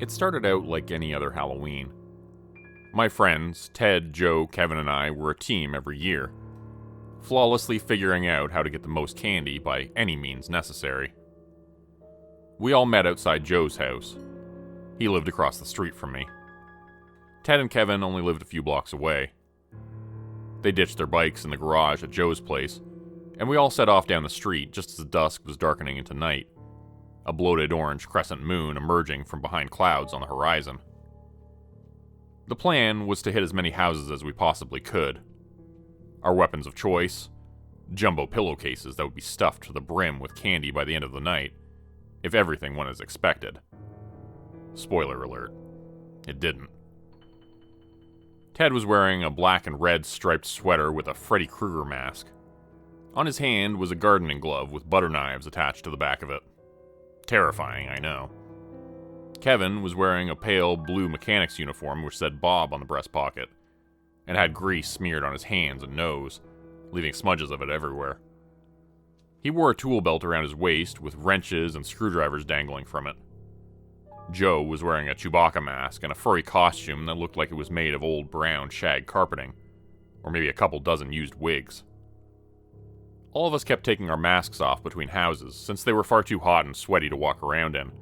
It started out like any other Halloween. My friends, Ted, Joe, Kevin, and I were a team every year, flawlessly figuring out how to get the most candy by any means necessary. We all met outside Joe's house. He lived across the street from me. Ted and Kevin only lived a few blocks away. They ditched their bikes in the garage at Joe's place, and we all set off down the street just as the dusk was darkening into night, a bloated orange crescent moon emerging from behind clouds on the horizon. The plan was to hit as many houses as we possibly could. Our weapons of choice: jumbo pillowcases that would be stuffed to the brim with candy by the end of the night, if everything went as expected. Spoiler alert, it didn't. Ted was wearing a black and red striped sweater with a Freddy Krueger mask. On his hand was a gardening glove with butter knives attached to the back of it. Terrifying, I know. Kevin was wearing a pale blue mechanic's uniform which said Bob on the breast pocket, and had grease smeared on his hands and nose, leaving smudges of it everywhere. He wore a tool belt around his waist with wrenches and screwdrivers dangling from it. Joe was wearing a Chewbacca mask and a furry costume that looked like it was made of old brown shag carpeting, or maybe a couple dozen used wigs. All of us kept taking our masks off between houses, since they were far too hot and sweaty to walk around in.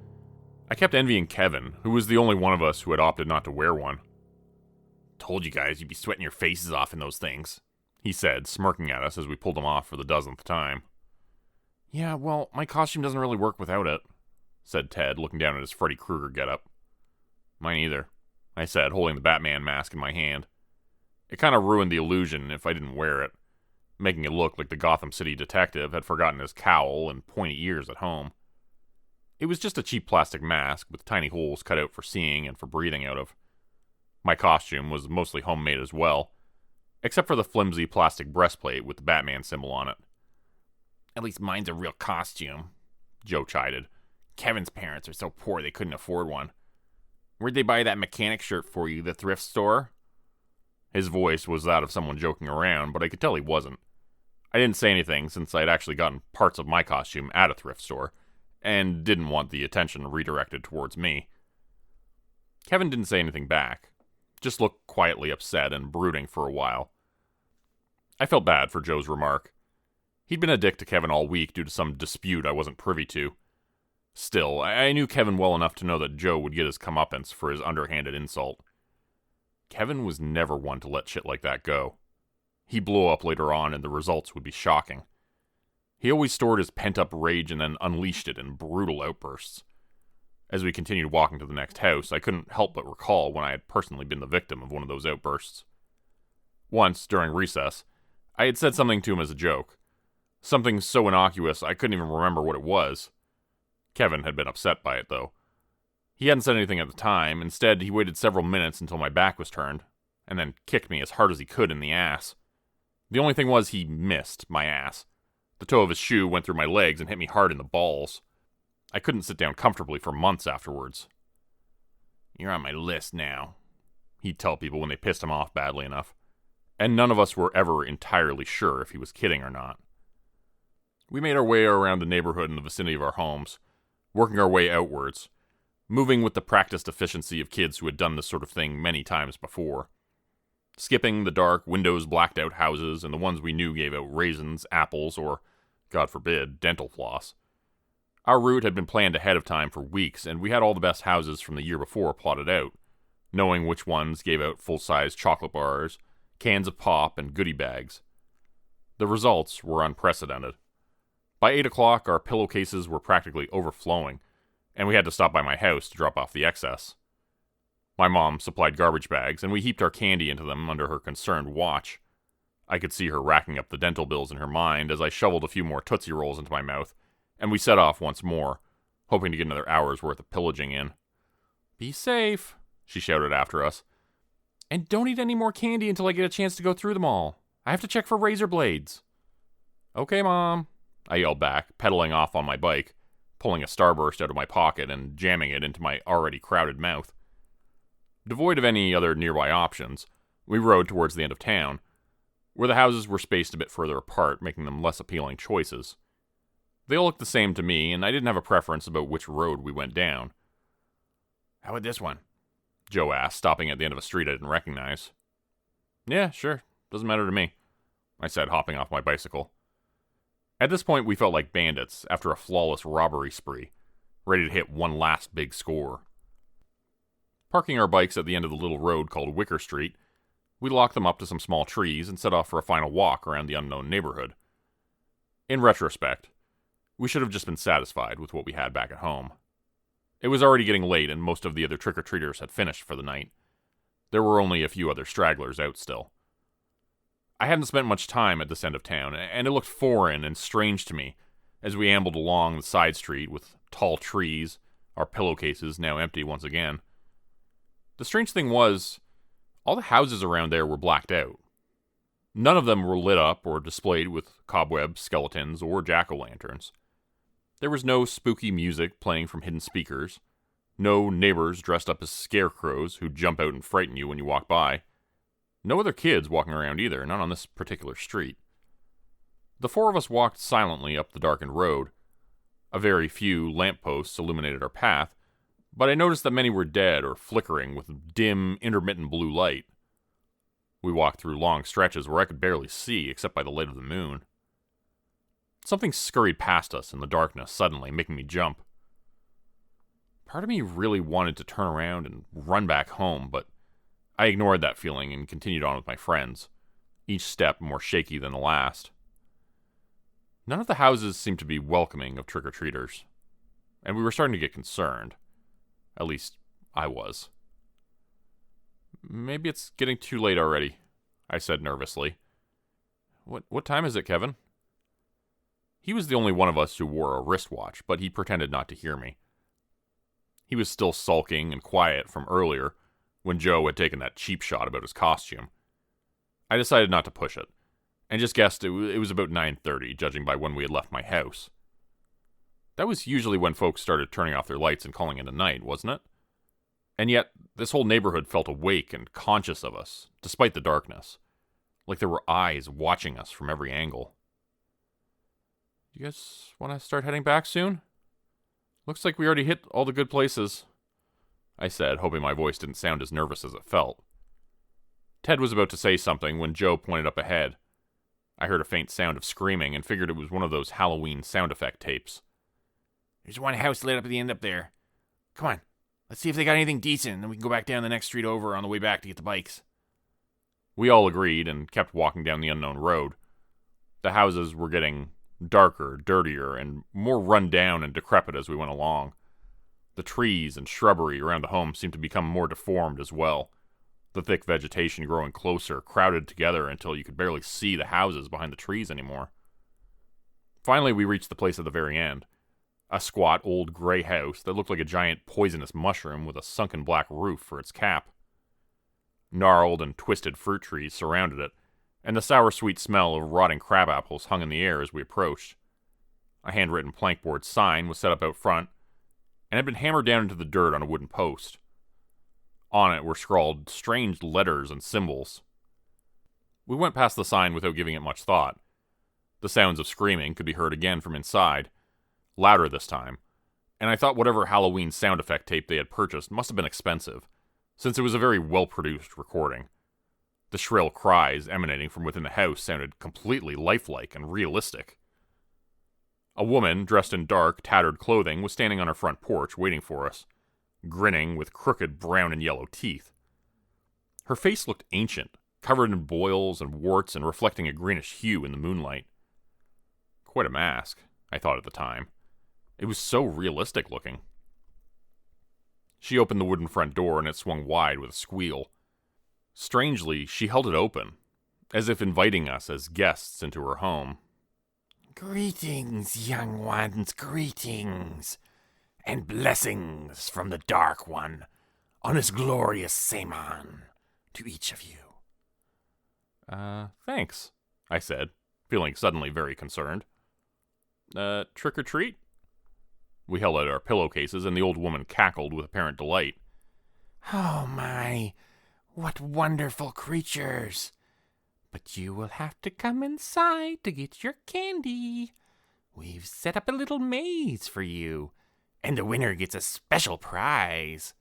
I kept envying Kevin, who was the only one of us who had opted not to wear one. "Told you guys you'd be sweating your faces off in those things," he said, smirking at us as we pulled them off for the dozenth time. "Yeah, well, my costume doesn't really work without it," said Ted, looking down at his Freddy Krueger getup. "Mine either," I said, holding the Batman mask in my hand. It kind of ruined the illusion if I didn't wear it, making it look like the Gotham City detective had forgotten his cowl and pointy ears at home. It was just a cheap plastic mask with tiny holes cut out for seeing and for breathing out of. My costume was mostly homemade as well, except for the flimsy plastic breastplate with the Batman symbol on it. "At least mine's a real costume," Joe chided. "Kevin's parents are so poor they couldn't afford one. Where'd they buy that mechanic shirt for you, the thrift store?" His voice was that of someone joking around, but I could tell he wasn't. I didn't say anything since I'd actually gotten parts of my costume at a thrift store, and didn't want the attention redirected towards me. Kevin didn't say anything back, just looked quietly upset and brooding for a while. I felt bad for Joe's remark. He'd been a dick to Kevin all week due to some dispute I wasn't privy to. Still, I knew Kevin well enough to know that Joe would get his comeuppance for his underhanded insult. Kevin was never one to let shit like that go. He'd blow up later on and the results would be shocking. He always stored his pent-up rage and then unleashed it in brutal outbursts. As we continued walking to the next house, I couldn't help but recall when I had personally been the victim of one of those outbursts. Once, during recess, I had said something to him as a joke. Something so innocuous I couldn't even remember what it was. Kevin had been upset by it, though. He hadn't said anything at the time. Instead, he waited several minutes until my back was turned, and then kicked me as hard as he could in the ass. The only thing was he missed my ass. The toe of his shoe went through my legs and hit me hard in the balls. I couldn't sit down comfortably for months afterwards. "You're on my list now," he'd tell people when they pissed him off badly enough, and none of us were ever entirely sure if he was kidding or not. We made our way around the neighborhood in the vicinity of our homes, working our way outwards, moving with the practiced efficiency of kids who had done this sort of thing many times before. Skipping the dark, windows-blacked-out houses and the ones we knew gave out raisins, apples, or, God forbid, dental floss. Our route had been planned ahead of time for weeks, and we had all the best houses from the year before plotted out, knowing which ones gave out full-size chocolate bars, cans of pop, and goodie bags. The results were unprecedented. By 8 o'clock, our pillowcases were practically overflowing, and we had to stop by my house to drop off the excess. My mom supplied garbage bags, and we heaped our candy into them under her concerned watch. I could see her racking up the dental bills in her mind as I shoveled a few more Tootsie Rolls into my mouth, and we set off once more, hoping to get another hour's worth of pillaging in. "Be safe," she shouted after us. "And don't eat any more candy until I get a chance to go through them all. I have to check for razor blades." "Okay, Mom," I yelled back, pedaling off on my bike, pulling a Starburst out of my pocket and jamming it into my already crowded mouth. Devoid of any other nearby options, we rode towards the end of town, where the houses were spaced a bit further apart, making them less appealing choices. They all looked the same to me, and I didn't have a preference about which road we went down. How about this one? Joe asked, stopping at the end of a street I didn't recognize. Yeah, sure. Doesn't matter to me, I said, hopping off my bicycle. At this point, we felt like bandits after a flawless robbery spree, ready to hit one last big score. Parking our bikes at the end of the little road called Wicker Street, we locked them up to some small trees and set off for a final walk around the unknown neighborhood. In retrospect, we should have just been satisfied with what we had back at home. It was already getting late and most of the other trick-or-treaters had finished for the night. There were only a few other stragglers out still. I hadn't spent much time at this end of town, and it looked foreign and strange to me as we ambled along the side street with tall trees, our pillowcases now empty once again. The strange thing was, all the houses around there were blacked out. None of them were lit up or displayed with cobwebs, skeletons, or jack-o'-lanterns. There was no spooky music playing from hidden speakers, no neighbors dressed up as scarecrows who'd jump out and frighten you when you walk by, no other kids walking around either, not on this particular street. The four of us walked silently up the darkened road. A very few lampposts illuminated our path, but I noticed that many were dead or flickering with dim, intermittent blue light. We walked through long stretches where I could barely see except by the light of the moon. Something scurried past us in the darkness suddenly, making me jump. Part of me really wanted to turn around and run back home, but I ignored that feeling and continued on with my friends, each step more shaky than the last. None of the houses seemed to be welcoming of trick-or-treaters, and we were starting to get concerned. At least, I was. Maybe it's getting too late already, I said nervously. What time is it, Kevin? He was the only one of us who wore a wristwatch, but he pretended not to hear me. He was still sulking and quiet from earlier, when Joe had taken that cheap shot about his costume. I decided not to push it, and just guessed it was about 9:30, judging by when we had left my house. That was usually when folks started turning off their lights and calling it a night, wasn't it? And yet, this whole neighborhood felt awake and conscious of us, despite the darkness, like there were eyes watching us from every angle. You guys want to start heading back soon? Looks like we already hit all the good places, I said, hoping my voice didn't sound as nervous as it felt. Ted was about to say something when Joe pointed up ahead. I heard a faint sound of screaming and figured it was one of those Halloween sound effect tapes. There's one house lit up at the end up there. Come on, let's see if they got anything decent, and then we can go back down the next street over on the way back to get the bikes. We all agreed and kept walking down the unknown road. The houses were getting darker, dirtier, and more run down and decrepit as we went along. The trees and shrubbery around the home seemed to become more deformed as well, the thick vegetation growing closer, crowded together until you could barely see the houses behind the trees anymore. Finally, we reached the place at the very end, a squat old gray house that looked like a giant poisonous mushroom with a sunken black roof for its cap. Gnarled and twisted fruit trees surrounded it, and the sour-sweet smell of rotting crab apples hung in the air as we approached. A handwritten plankboard sign was set up out front, and had been hammered down into the dirt on a wooden post. On it were scrawled strange letters and symbols. We went past the sign without giving it much thought. The sounds of screaming could be heard again from inside, louder this time, and I thought whatever Halloween sound effect tape they had purchased must have been expensive, since it was a very well-produced recording. The shrill cries emanating from within the house sounded completely lifelike and realistic. A woman, dressed in dark, tattered clothing, was standing on her front porch waiting for us, grinning with crooked brown and yellow teeth. Her face looked ancient, covered in boils and warts and reflecting a greenish hue in the moonlight. Quite a mask, I thought at the time. It was so realistic looking. She opened the wooden front door and it swung wide with a squeal. Strangely, she held it open, as if inviting us as guests into her home. Greetings, young ones, greetings, and blessings from the Dark One on his glorious Samon to each of you. Thanks, I said, feeling suddenly very concerned. Trick or treat? We held out our pillowcases, and the old woman cackled with apparent delight. Oh my, what wonderful creatures! But you will have to come inside to get your candy. We've set up a little maze for you, and the winner gets a special prize.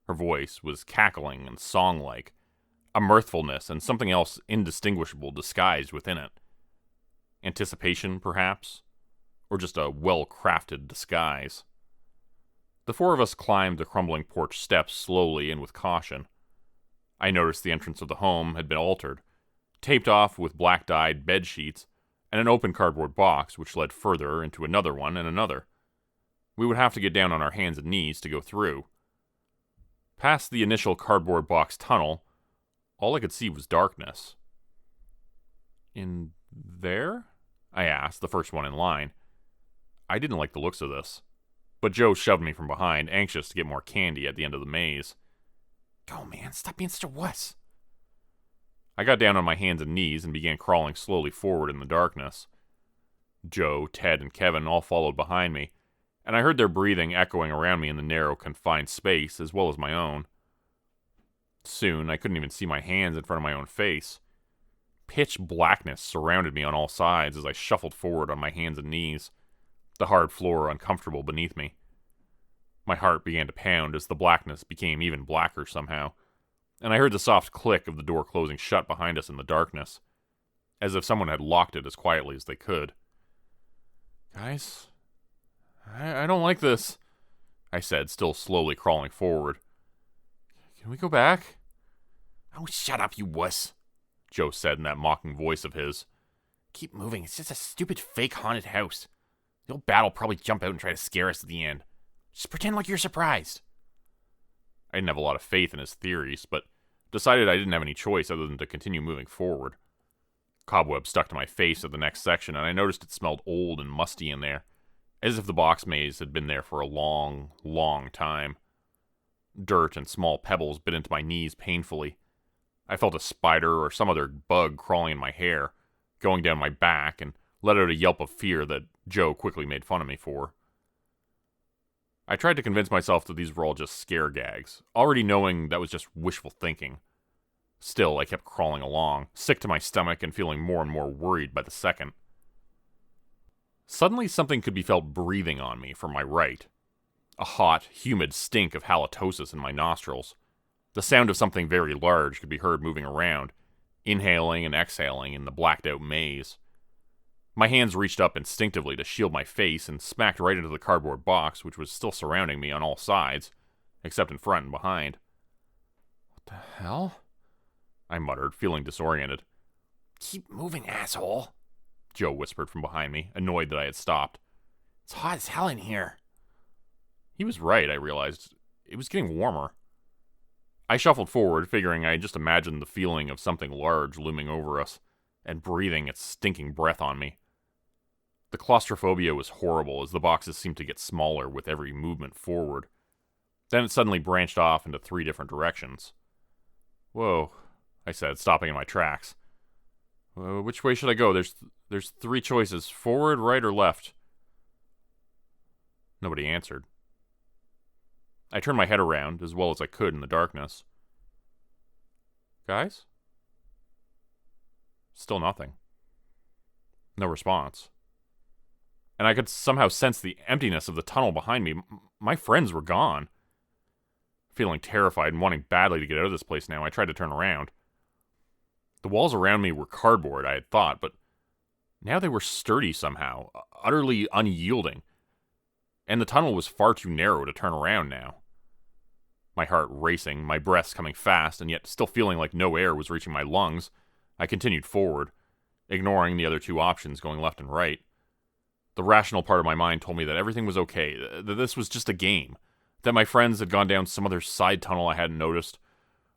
Her voice was cackling and song-like, a mirthfulness and something else indistinguishable disguised within it. Anticipation, perhaps? Or just a well-crafted disguise? The four of us climbed the crumbling porch steps slowly and with caution. I noticed the entrance of the home had been altered, taped off with black-dyed bed sheets, and an open cardboard box which led further into another one and another. We would have to get down on our hands and knees to go through. Past the initial cardboard box tunnel, all I could see was darkness. "In there?" I asked, the first one in line. I didn't like the looks of this, but Joe shoved me from behind, anxious to get more candy at the end of the maze. Go, man, stop being such a wuss. I got down on my hands and knees and began crawling slowly forward in the darkness. Joe, Ted, and Kevin all followed behind me, and I heard their breathing echoing around me in the narrow, confined space, as well as my own. Soon, I couldn't even see my hands in front of my own face. Pitch blackness surrounded me on all sides as I shuffled forward on my hands and knees, the hard floor uncomfortable beneath me. My heart began to pound as the blackness became even blacker somehow, and I heard the soft click of the door closing shut behind us in the darkness, as if someone had locked it as quietly as they could. "Guys, I don't like this," I said, still slowly crawling forward. "Can we go back?" "Oh, shut up, you wuss," Joe said in that mocking voice of his. "Keep moving. It's just a stupid fake haunted house. The old bat will probably jump out and try to scare us at the end. Just pretend like you're surprised." I didn't have a lot of faith in his theories, but decided I didn't have any choice other than to continue moving forward. Cobwebs stuck to my face at the next section, and I noticed it smelled old and musty in there, as if the box maze had been there for a long, long time. Dirt and small pebbles bit into my knees painfully. I felt a spider or some other bug crawling in my hair, going down my back, and let out a yelp of fear that Joe quickly made fun of me for. I tried to convince myself that these were all just scare gags, already knowing that was just wishful thinking. Still, I kept crawling along, sick to my stomach and feeling more and more worried by the second. Suddenly, something could be felt breathing on me from my right. A hot, humid stink of halitosis in my nostrils. The sound of something very large could be heard moving around, inhaling and exhaling in the blacked-out maze. My hands reached up instinctively to shield my face and smacked right into the cardboard box, which was still surrounding me on all sides, except in front and behind. "What the hell?" I muttered, feeling disoriented. "Keep moving, asshole," Joe whispered from behind me, annoyed that I had stopped. "It's hot as hell in here." He was right, I realized. It was getting warmer. I shuffled forward, figuring I had just imagined the feeling of something large looming over us, and breathing its stinking breath on me. The claustrophobia was horrible as the boxes seemed to get smaller with every movement forward. Then it suddenly branched off into 3 different directions. "Whoa," I said, stopping in my tracks. "Which way should I go? There's 3 choices, forward, right, or left." Nobody answered. I turned my head around as well as I could in the darkness. "Guys?" Still nothing. No response. And I could somehow sense the emptiness of the tunnel behind me. My friends were gone. Feeling terrified and wanting badly to get out of this place now, I tried to turn around. The walls around me were cardboard, I had thought, but now they were sturdy somehow, utterly unyielding. And the tunnel was far too narrow to turn around now. My heart racing, my breaths coming fast, and yet still feeling like no air was reaching my lungs, I continued forward, ignoring the other 2 options going left and right. The rational part of my mind told me that everything was okay, that this was just a game, that my friends had gone down some other side tunnel I hadn't noticed,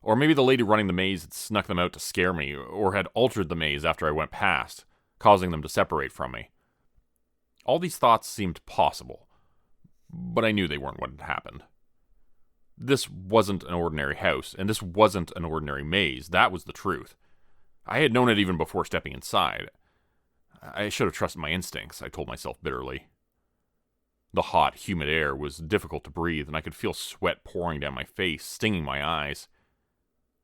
or maybe the lady running the maze had snuck them out to scare me, or had altered the maze after I went past, causing them to separate from me. All these thoughts seemed possible, but I knew they weren't what had happened. This wasn't an ordinary house, and this wasn't an ordinary maze. That was the truth. I had known it even before stepping inside. I should have trusted my instincts, I told myself bitterly. The hot, humid air was difficult to breathe, and I could feel sweat pouring down my face, stinging my eyes.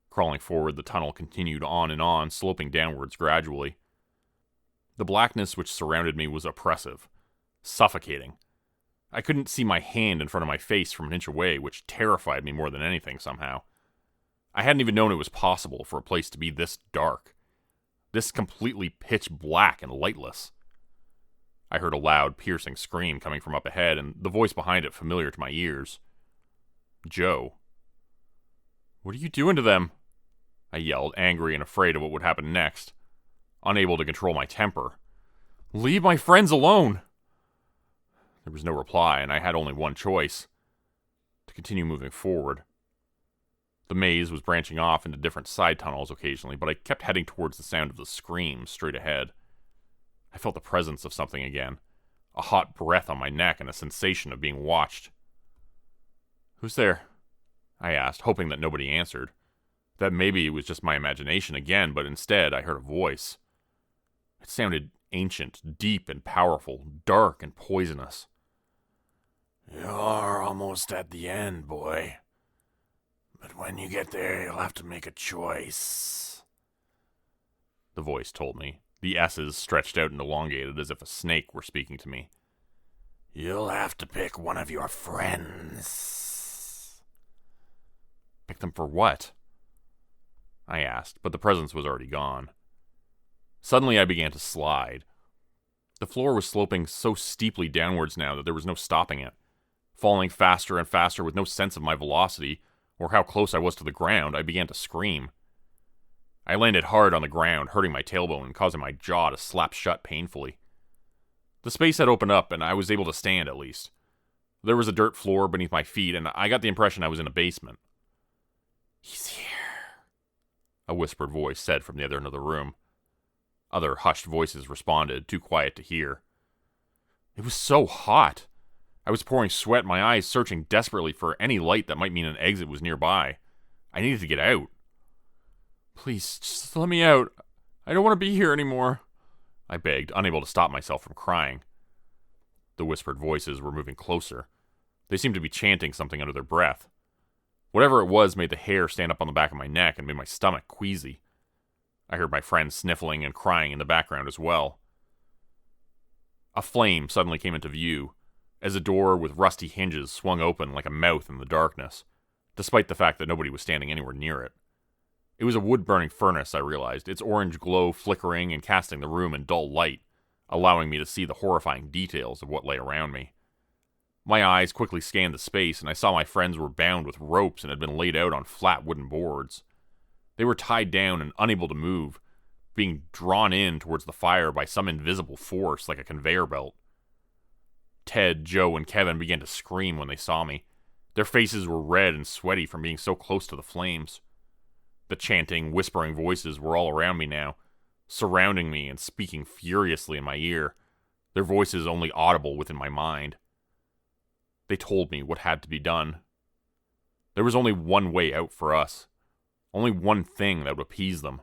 Crawling forward, the tunnel continued on and on, sloping downwards gradually. The blackness which surrounded me was oppressive, suffocating. I couldn't see my hand in front of my face from an inch away, which terrified me more than anything somehow. I hadn't even known it was possible for a place to be this dark, this completely pitch black and lightless. I heard a loud, piercing scream coming from up ahead, and the voice behind it familiar to my ears. Joe. "What are you doing to them?" I yelled, angry and afraid of what would happen next, unable to control my temper. "Leave my friends alone!" There was no reply, and I had only one choice: to continue moving forward. The maze was branching off into different side tunnels occasionally, but I kept heading towards the sound of the screams straight ahead. I felt the presence of something again, a hot breath on my neck and a sensation of being watched. "Who's there?" I asked, hoping that nobody answered. That maybe it was just my imagination again, but instead I heard a voice. It sounded ancient, deep and powerful, dark and poisonous. "You're almost at the end, boy. But when you get there, you'll have to make a choice," the voice told me, the S's stretched out and elongated as if a snake were speaking to me. "You'll have to pick one of your friends." "Pick them for what?" I asked, but the presence was already gone. Suddenly I began to slide. The floor was sloping so steeply downwards now that there was no stopping it. Falling faster and faster with no sense of my velocity or how close I was to the ground, I began to scream. I landed hard on the ground, hurting my tailbone and causing my jaw to slap shut painfully. The space had opened up and I was able to stand at least. There was a dirt floor beneath my feet and I got the impression I was in a basement. "He's here," a whispered voice said from the other end of the room. Other hushed voices responded, too quiet to hear. It was so hot. I was pouring sweat, my eyes searching desperately for any light that might mean an exit was nearby. I needed to get out. "Please, just let me out. I don't want to be here anymore," I begged, unable to stop myself from crying. The whispered voices were moving closer. They seemed to be chanting something under their breath. Whatever it was made the hair stand up on the back of my neck and made my stomach queasy. I heard my friend sniffling and crying in the background as well. A flame suddenly came into view, as a door with rusty hinges swung open like a mouth in the darkness, despite the fact that nobody was standing anywhere near it. It was a wood-burning furnace, I realized, its orange glow flickering and casting the room in dull light, allowing me to see the horrifying details of what lay around me. My eyes quickly scanned the space, and I saw my friends were bound with ropes and had been laid out on flat wooden boards. They were tied down and unable to move, being drawn in towards the fire by some invisible force like a conveyor belt. Ted, Joe, and Kevin began to scream when they saw me. Their faces were red and sweaty from being so close to the flames. The chanting, whispering voices were all around me now, surrounding me and speaking furiously in my ear, their voices only audible within my mind. They told me what had to be done. There was only one way out for us. Only one thing that would appease them.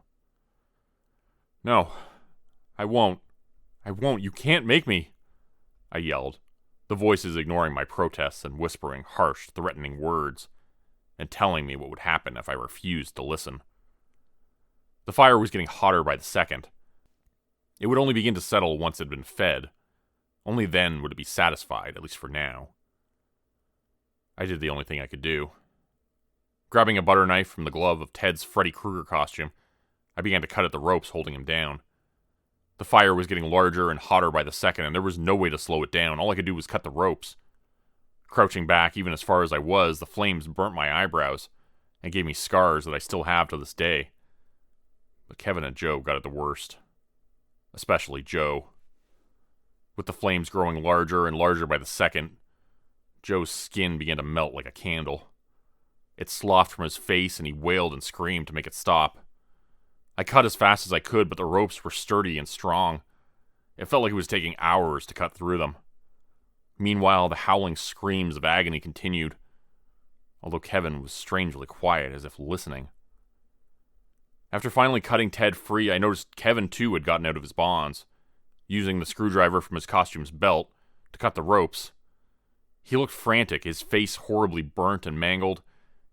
"No, I won't. I won't. You can't make me," I yelled, the voices ignoring my protests and whispering harsh, threatening words, and telling me what would happen if I refused to listen. The fire was getting hotter by the second. It would only begin to settle once it had been fed. Only then would it be satisfied, at least for now. I did the only thing I could do. Grabbing a butter knife from the glove of Ted's Freddy Krueger costume, I began to cut at the ropes holding him down. The fire was getting larger and hotter by the second, and there was no way to slow it down. All I could do was cut the ropes. Crouching back even as far as I was, the flames burnt my eyebrows and gave me scars that I still have to this day. But Kevin and Joe got it the worst. Especially Joe. With the flames growing larger and larger by the second, Joe's skin began to melt like a candle. It sloughed from his face and he wailed and screamed to make it stop. I cut as fast as I could, but the ropes were sturdy and strong. It felt like it was taking hours to cut through them. Meanwhile, the howling screams of agony continued, although Kevin was strangely quiet, as if listening. After finally cutting Ted free, I noticed Kevin too had gotten out of his bonds, using the screwdriver from his costume's belt to cut the ropes. He looked frantic, his face horribly burnt and mangled,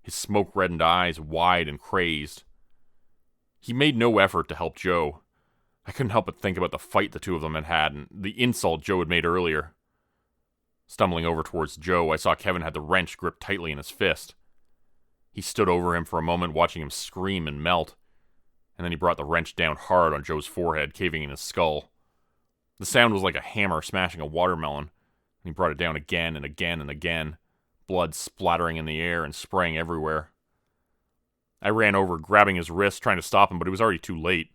his smoke-reddened eyes wide and crazed. He made no effort to help Joe. I couldn't help but think about the fight the two of them had had and the insult Joe had made earlier. Stumbling over towards Joe, I saw Kevin had the wrench gripped tightly in his fist. He stood over him for a moment, watching him scream and melt, and then he brought the wrench down hard on Joe's forehead, caving in his skull. The sound was like a hammer smashing a watermelon, and he brought it down again and again and again, blood splattering in the air and spraying everywhere. I ran over, grabbing his wrist, trying to stop him, but it was already too late.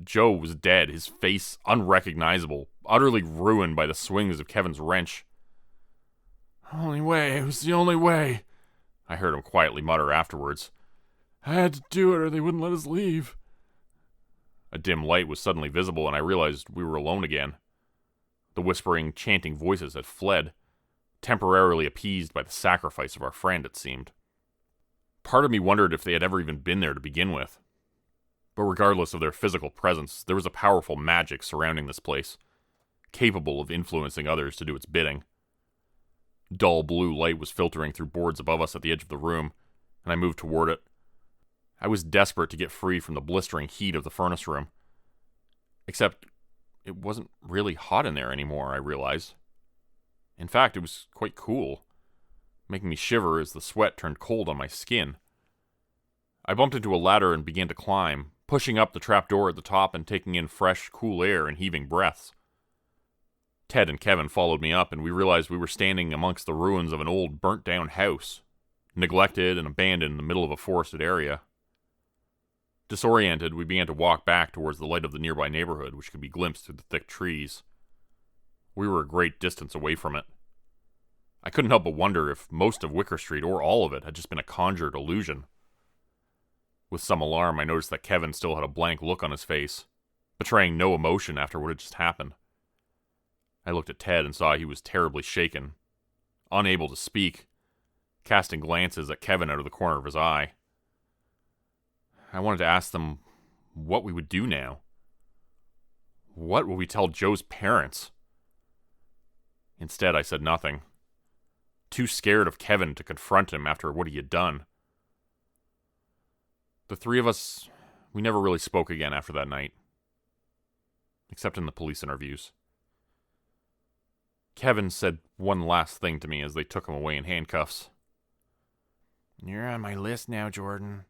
Joe was dead, his face unrecognizable, utterly ruined by the swings of Kevin's wrench. Only way, it was the only way, I heard him quietly mutter afterwards. I had to do it or they wouldn't let us leave. A dim light was suddenly visible, and I realized we were alone again. The whispering, chanting voices had fled, temporarily appeased by the sacrifice of our friend, it seemed. Part of me wondered if they had ever even been there to begin with. But regardless of their physical presence, there was a powerful magic surrounding this place, capable of influencing others to do its bidding. Dull blue light was filtering through boards above us at the edge of the room, and I moved toward it. I was desperate to get free from the blistering heat of the furnace room. Except, it wasn't really hot in there anymore, I realized. In fact, it was quite cool, making me shiver as the sweat turned cold on my skin. I bumped into a ladder and began to climb, pushing up the trapdoor at the top and taking in fresh, cool air and heaving breaths. Ted and Kevin followed me up, and we realized we were standing amongst the ruins of an old, burnt-down house, neglected and abandoned in the middle of a forested area. Disoriented, we began to walk back towards the light of the nearby neighborhood, which could be glimpsed through the thick trees. We were a great distance away from it. I couldn't help but wonder if most of Wicker Street, or all of it, had just been a conjured illusion. With some alarm, I noticed that Kevin still had a blank look on his face, betraying no emotion after what had just happened. I looked at Ted and saw he was terribly shaken, unable to speak, casting glances at Kevin out of the corner of his eye. I wanted to ask them what we would do now. What would we tell Joe's parents? Instead, I said nothing, too scared of Kevin to confront him after what he had done. The three of us, we never really spoke again after that night, except in the police interviews. Kevin said one last thing to me as they took him away in handcuffs. You're on my list now, Jordan.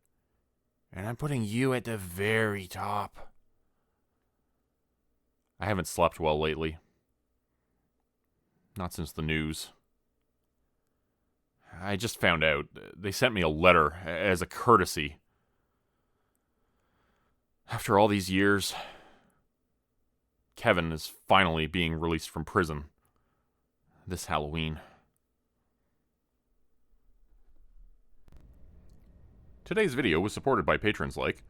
And I'm putting you at the very top. I haven't slept well lately. Not since the news. I just found out. They sent me a letter as a courtesy. After all these years, Kevin is finally being released from prison this Halloween. Today's video was supported by patrons like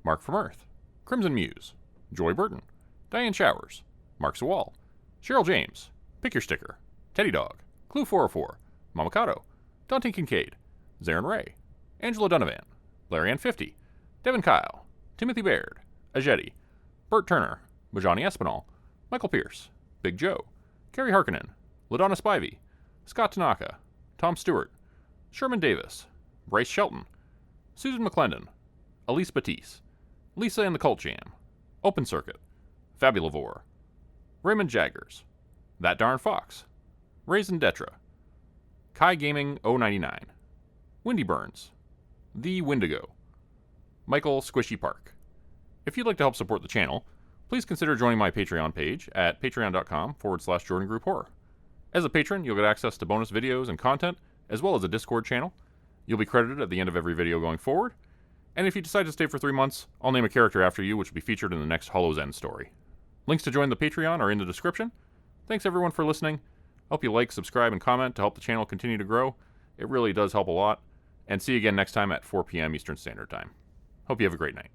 Mark from Earth, Crimson Muse, Joy Burton, Diane Showers, Mark Sewall, Cheryl James, Pick Your Sticker, Teddy Dog, Clue404, Mamakato, Dante Kincaid, Zarin Ray, Angela Donovan, Larry Ann50, Devin Kyle, Timothy Baird, Ajeti, Bert Turner, Bajani Espinal, Michael Pierce, Big Joe, Kerry Harkonnen, LaDonna Spivey, Scott Tanaka, Tom Stewart, Sherman Davis, Bryce Shelton, Susan McClendon, Elise Batiste, Lisa and the Cult Jam, Open Circuit, Fabulavore, Raymond Jaggers, That Darn Fox, Raisin Detra, Kai Gaming 099, Windy Burns, The Windigo, Michael Squishy Park. If you'd like to help support the channel, please consider joining my Patreon page at patreon.com/Jordan Group Horror. As a patron, you'll get access to bonus videos and content, as well as a Discord channel. You'll be credited at the end of every video going forward. And if you decide to stay for 3 months, I'll name a character after you, which will be featured in the next Hollow's End story. Links to join the Patreon are in the description. Thanks everyone for listening. I hope you like, subscribe, and comment to help the channel continue to grow. It really does help a lot. And see you again next time at 4 p.m. Eastern Standard Time. Hope you have a great night.